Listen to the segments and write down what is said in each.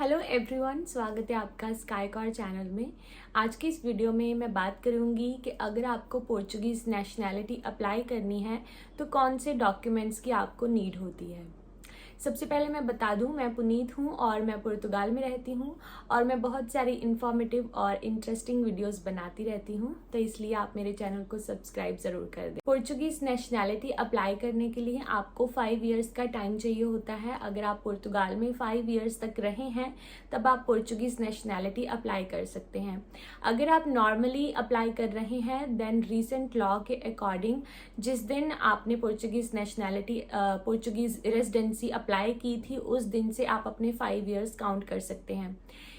Hello everyone, स्वागत है आपका स्काई कार चैनल में। आज की इस वीडियो में मैं बात करूंगी कि अगर आपको पोर्चुगीज़ नेशनैलिटी अप्लाई करनी है तो कौन से डॉक्यूमेंट्स की आपको नीड होती है। सबसे पहले मैं बता दूं, मैं पुनीत हूं और मैं पुर्तगाल में रहती हूं और मैं बहुत सारी इन्फॉर्मेटिव और इंटरेस्टिंग वीडियोस बनाती रहती हूं, तो इसलिए आप मेरे चैनल को सब्सक्राइब ज़रूर कर दें। पोर्चुगीज़ नेशनैलिटी अप्लाई करने के लिए आपको 5 इयर्स का टाइम चाहिए होता है। अगर आप पुर्तगाल में 5 इयर्स तक रहे हैं तब आप पोर्चुगीज़ नेशनैलिटी अप्लाई कर सकते हैं। अगर आप नॉर्मली अप्लाई कर रहे हैं देन रीसेंट लॉ के अकॉर्डिंग जिस दिन आपने Portuguese nationality Portuguese residency apply की थी उस दिन से आप अपने 5 इयर्स काउंट कर सकते हैं।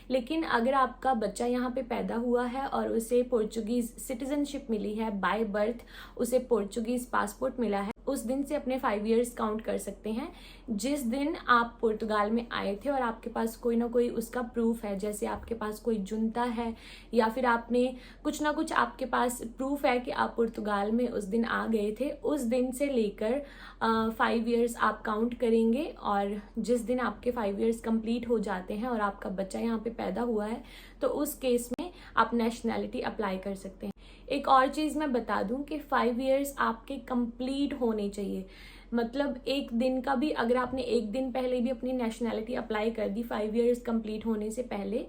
लेकिन अगर आपका बच्चा यहाँ पे पैदा हुआ है और उसे पोर्चुगीज़ सिटीजनशिप मिली है बाय बर्थ, उसे पोर्चुगीज़ पासपोर्ट मिला है, उस दिन से अपने 5 इयर्स काउंट कर सकते हैं जिस दिन आप पुर्तगाल में आए थे और आपके पास कोई ना कोई उसका प्रूफ है। जैसे आपके पास कोई जुनता है या फिर आपने कुछ ना कुछ आपके पास प्रूफ है कि आप पुर्तगाल में उस दिन आ गए थे, उस दिन से लेकर 5 इयर्स आप काउंट करेंगे। और जिस दिन आपके 5 इयर्स कंप्लीट हो जाते हैं और आपका बच्चा यहाँ पे पैदा हुआ है तो उस केस में आप नेशनैलिटी अप्लाई कर सकते हैं। एक और चीज़ मैं बता दूं कि 5 इयर्स आपके कंप्लीट होने चाहिए। मतलब एक दिन का भी, अगर आपने एक दिन पहले भी अपनी नेशनैलिटी अप्लाई कर दी 5 इयर्स कंप्लीट होने से पहले,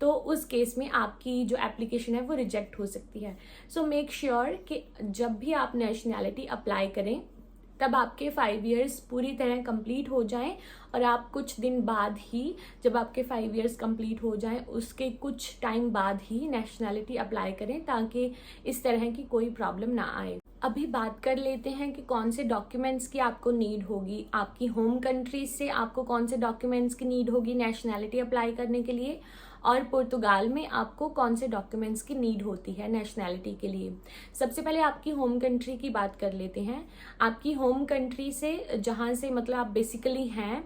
तो उस केस में आपकी जो एप्लीकेशन है वो रिजेक्ट हो सकती है। सो मेक श्योर कि जब भी आप नेशनैलिटी अप्लाई करें तब आपके 5 इयर्स पूरी तरह कंप्लीट हो जाएं और आप कुछ दिन बाद ही, जब आपके 5 इयर्स कंप्लीट हो जाएं उसके कुछ टाइम बाद ही नेशनैलिटी अप्लाई करें ताकि इस तरह की कोई प्रॉब्लम ना आए। अभी बात कर लेते हैं कि कौन से डॉक्यूमेंट्स की आपको नीड होगी। आपकी होम कंट्री से आपको कौन से डॉक्यूमेंट्स की नीड होगी नेशनैलिटी अप्लाई करने के लिए, और पुर्तगाल में आपको कौन से डॉक्यूमेंट्स की नीड होती है नेशनैलिटी के लिए। सबसे पहले आपकी होम कंट्री की बात कर लेते हैं। आपकी होम कंट्री से, जहाँ से मतलब आप बेसिकली हैं,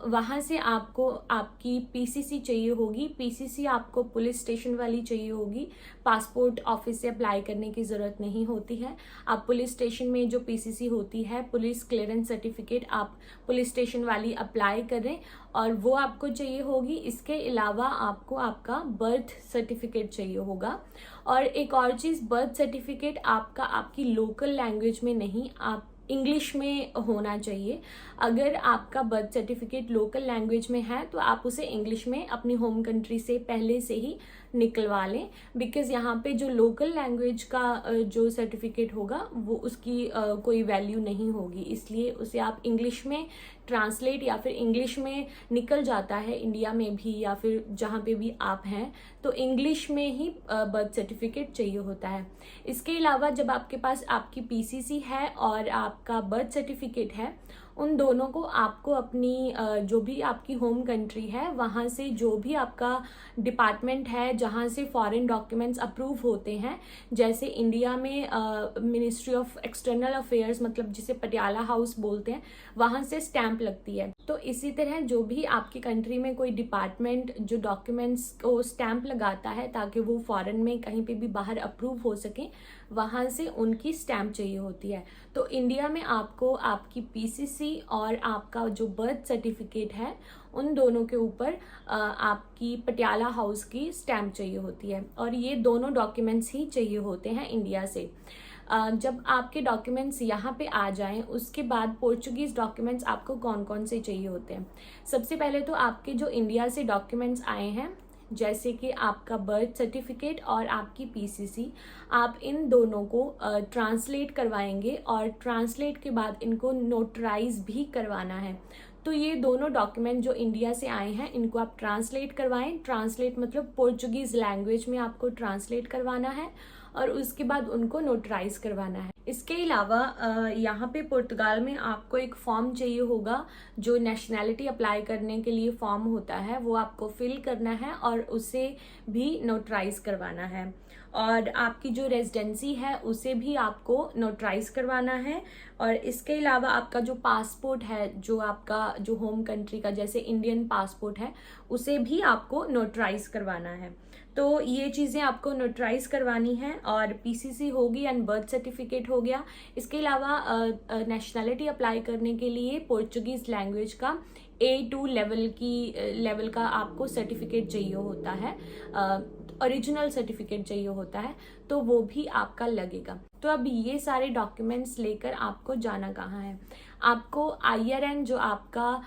वहाँ से आपको आपकी पीसीसी चाहिए होगी। पीसीसी आपको पुलिस स्टेशन वाली चाहिए होगी। पासपोर्ट ऑफिस से अप्लाई करने की ज़रूरत नहीं होती है। आप पुलिस स्टेशन में जो पीसीसी होती है, पुलिस क्लियरेंस सर्टिफिकेट, आप पुलिस स्टेशन वाली अप्लाई करें और वो आपको चाहिए होगी। इसके अलावा आपको आपका बर्थ सर्टिफिकेट चाहिए होगा। और एक और चीज़, बर्थ सर्टिफिकेट आपका आपकी लोकल लैंग्वेज में नहीं, आप इंग्लिश में होना चाहिए। अगर आपका बर्थ सर्टिफिकेट लोकल लैंग्वेज में है तो आप उसे इंग्लिश में अपनी होम कंट्री से पहले से ही निकलवा लें, बिकॉज यहाँ पे जो लोकल लैंग्वेज का जो सर्टिफिकेट होगा वो उसकी कोई वैल्यू नहीं होगी, इसलिए उसे आप इंग्लिश में ट्रांसलेट, या फिर इंग्लिश में निकल जाता है इंडिया में भी या फिर जहाँ पे भी आप हैं, तो इंग्लिश में ही बर्थ सर्टिफिकेट चाहिए होता है। इसके अलावा जब आपके पास आपकी पीसीसी है और आपका बर्थ सर्टिफिकेट है, उन दोनों को आपको अपनी जो भी आपकी होम कंट्री है वहाँ से, जो भी आपका डिपार्टमेंट है जहाँ से फॉरेन डॉक्यूमेंट्स अप्रूव होते हैं, जैसे इंडिया में मिनिस्ट्री ऑफ एक्सटर्नल अफेयर्स, मतलब जिसे पटियाला हाउस बोलते हैं, वहाँ से स्टैंप लगती है। तो इसी तरह जो भी आपकी कंट्री में कोई डिपार्टमेंट जो डॉक्यूमेंट्स को स्टैंप लगाता है ताकि वो फॉरेन में कहीं पे भी बाहर अप्रूव हो सके, वहाँ से उनकी स्टैंप चाहिए होती है। तो इंडिया में आपको आपकी पीसीसी और आपका जो बर्थ सर्टिफिकेट है उन दोनों के ऊपर आपकी पटियाला हाउस की स्टैंप चाहिए होती है, और ये दोनों डॉक्यूमेंट्स ही चाहिए होते हैं इंडिया से। जब आपके डॉक्यूमेंट्स यहाँ पे आ जाएं उसके बाद पोर्चुगीज़ डॉक्यूमेंट्स आपको कौन कौन से चाहिए होते हैं। सबसे पहले तो आपके जो इंडिया से डॉक्यूमेंट्स आए हैं, जैसे कि आपका बर्थ सर्टिफिकेट और आपकी पीसीसी, आप इन दोनों को ट्रांसलेट करवाएंगे और ट्रांसलेट के बाद इनको नोटराइज भी करवाना है। तो ये दोनों डॉक्यूमेंट जो इंडिया से आए हैं इनको आप ट्रांसलेट करवाएं। ट्रांसलेट मतलब पोर्चुगीज़ लैंग्वेज में आपको ट्रांसलेट करवाना है और उसके बाद उनको नोटराइज करवाना है। इसके अलावा यहाँ पे पुर्तगाल में आपको एक फॉर्म चाहिए होगा, जो नेशनैलिटी अप्लाई करने के लिए फॉर्म होता है, वो आपको फिल करना है और उसे भी नोटराइज करवाना है। और आपकी जो रेजिडेंसी है उसे भी आपको नोटराइज करवाना है। और इसके अलावा आपका जो पासपोर्ट है, जो आपका जो होम कंट्री का जैसे इंडियन पासपोर्ट है, उसे भी आपको नोटराइज करवाना है। तो ये चीज़ें आपको नोटराइज करवानी है। और पीसीसी होगी एंड बर्थ सर्टिफिकेट हो गया। इसके अलावा नेशनैलिटी अप्लाई करने के लिए पोर्चुगीज़ लैंग्वेज का A2 लेवल का आपको सर्टिफिकेट चाहिए होता है, ओरिजिनल सर्टिफिकेट चाहिए होता है, तो वो भी आपका लगेगा। तो अब ये सारे डॉक्यूमेंट्स लेकर आपको जाना कहाँ है? आपको IRN, जो आपका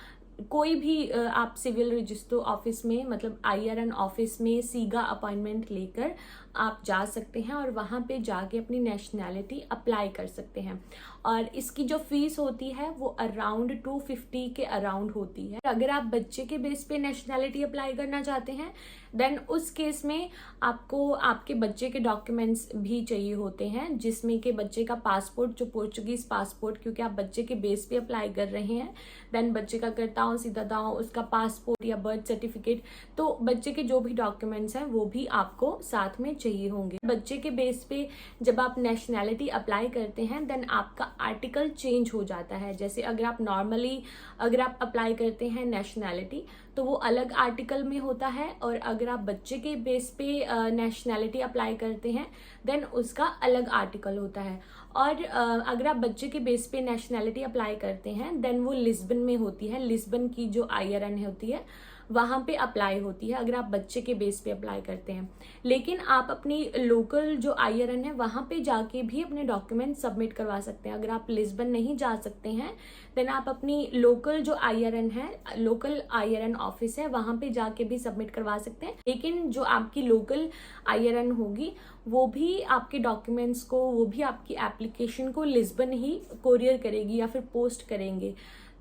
कोई भी आप सिविल रजिस्टर ऑफिस में, मतलब IRN ऑफिस में सीगा अपॉइंटमेंट लेकर आप जा सकते हैं और वहाँ पे जाके अपनी नेशनैलिटी अप्लाई कर सकते हैं। और इसकी जो फीस होती है वो अराउंड 250 के अराउंड होती है। अगर आप बच्चे के बेस पे नेशनैलिटी अप्लाई करना चाहते हैं देन उस केस में आपको आपके बच्चे के डॉक्यूमेंट्स भी चाहिए होते हैं, जिसमें कि बच्चे का पासपोर्ट, जो पोर्चुगीज पासपोर्ट, क्योंकि आप बच्चे के बेस पे अप्लाई कर रहे हैं, देन बच्चे का करता हूँ सीधा दाओ उसका पासपोर्ट या बर्थ सर्टिफिकेट, तो बच्चे के जो भी डॉक्यूमेंट्स हैं वो भी आपको साथ में चाहिए होंगे। बच्चे के बेस पे जब आप नेशनैलिटी अप्लाई करते हैं देन आपका आर्टिकल चेंज हो जाता है। जैसे अगर आप अप्लाई करते हैं नेशनैलिटी तो वो अलग आर्टिकल में होता है, और अगर आप बच्चे के बेस पे नेशनैलिटी अप्लाई करते हैं देन उसका अलग आर्टिकल होता है। और अगर आप बच्चे के बेस पे नेशनैलिटी अप्लाई करते हैं देन वो लिस्बन में होती है। लिस्बन की जो IRN होती है वहाँ पे अप्लाई होती है अगर आप बच्चे के बेस पे अप्लाई करते हैं। लेकिन आप अपनी लोकल जो IRN है वहाँ पे जाके भी अपने डॉक्यूमेंट सबमिट करवा सकते हैं। अगर आप लिस्बन नहीं जा सकते हैं देन आप अपनी लोकल जो IRN है, लोकल IRN ऑफिस है, वहाँ पे जाके भी सबमिट करवा सकते हैं। लेकिन जो आपकी लोकल IRN होगी वो भी आपके डॉक्यूमेंट्स को, वो भी आपकी एप्लीकेशन को लिस्बन ही कोरियर करेगी या फिर पोस्ट करेंगे।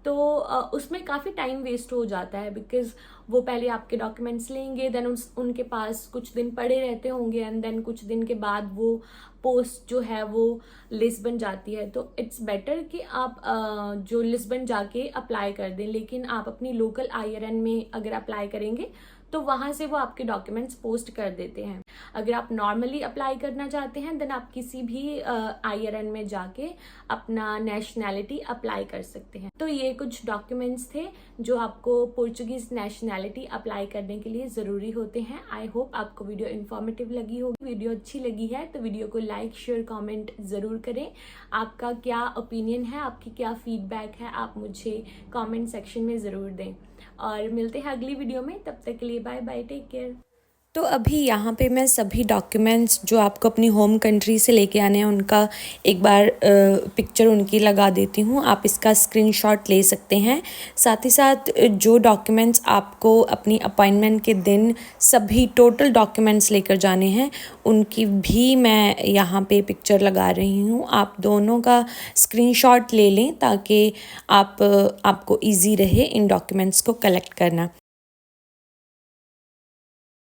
तो उसमें काफ़ी टाइम वेस्ट हो जाता है, बिकॉज वो पहले आपके डॉक्यूमेंट्स लेंगे, देन उनके पास कुछ दिन पड़े रहते होंगे, एंड देन कुछ दिन के बाद वो पोस्ट जो है वो लिस्बन जाती है। तो इट्स बेटर कि आप जो लिस्बन जाके अप्लाई कर दें। लेकिन आप अपनी लोकल IRN में अगर अप्लाई करेंगे तो वहाँ से वो आपके डॉक्यूमेंट्स पोस्ट कर देते हैं। अगर आप नॉर्मली अप्लाई करना चाहते हैं देन आप किसी भी IRN में जाके अपना नेशनैलिटी अप्लाई कर सकते हैं। तो ये कुछ डॉक्यूमेंट्स थे जो आपको पोर्चुगीज नेशनैलिटी अप्लाई करने के लिए ज़रूरी होते हैं। आई होप आपको वीडियो इन्फॉर्मेटिव लगी होगी। वीडियो अच्छी लगी है तो वीडियो को लाइक, शेयर, कॉमेंट ज़रूर करें। आपका क्या ओपिनियन है, आपकी क्या फीडबैक है, आप मुझे कॉमेंट सेक्शन में ज़रूर दें। और मिलते हैं अगली वीडियो में, तब तक के लिए बाय बाय, टेक केयर। तो अभी यहाँ पे मैं सभी डॉक्यूमेंट्स जो आपको अपनी होम कंट्री से लेके आने हैं उनका एक बार पिक्चर उनकी लगा देती हूँ। आप इसका स्क्रीनशॉट ले सकते हैं। साथ ही साथ जो डॉक्यूमेंट्स आपको अपनी अपॉइंटमेंट के दिन सभी टोटल डॉक्यूमेंट्स लेकर जाने हैं उनकी भी मैं यहाँ पे पिक्चर लगा रही हूँ। आप दोनों का स्क्रीनशॉट ले लें ताकि आपको ईजी रहे इन डॉक्यूमेंट्स को कलेक्ट करना।